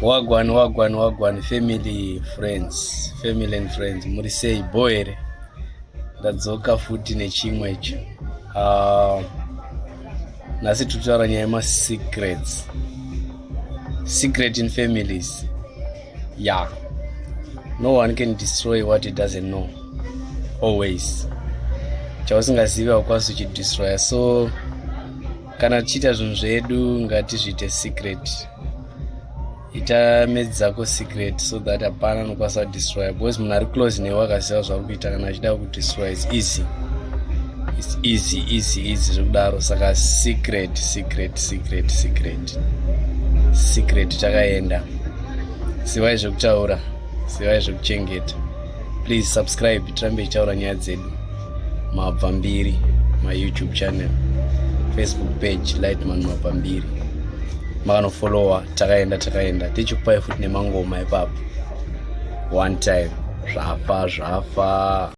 Wagwan, family and friends, muri sei bo here? Ndadzoka futi nechimwe icho. Nhasi tutaura nyaya yema-secrets. Secret in families. Yeah. No one can destroy what he doesn't know. Always. Chausingazivi haukwanisi kuchidestroya. So kana tichiita zvinhu zvedu ngatizviite secret. Ita medzi dzako secret so that hapana anokwanisa kudestroya, because munhu ari close newe akaziva zvauri kuita kana achida kudestroya is easy. It's easy zvekudaro. Saka secret takaenda. Sivai zvekutaura, sivai zvekuchengeta. Please subscribe, tirambe tichitaura nyaya dzedu. Mabvambiri, my YouTube channel, Facebook page Lightman Mabvambiri. Makanofollowa, takaenda tichikupai futi nemangoma ipapo. One time zvafa.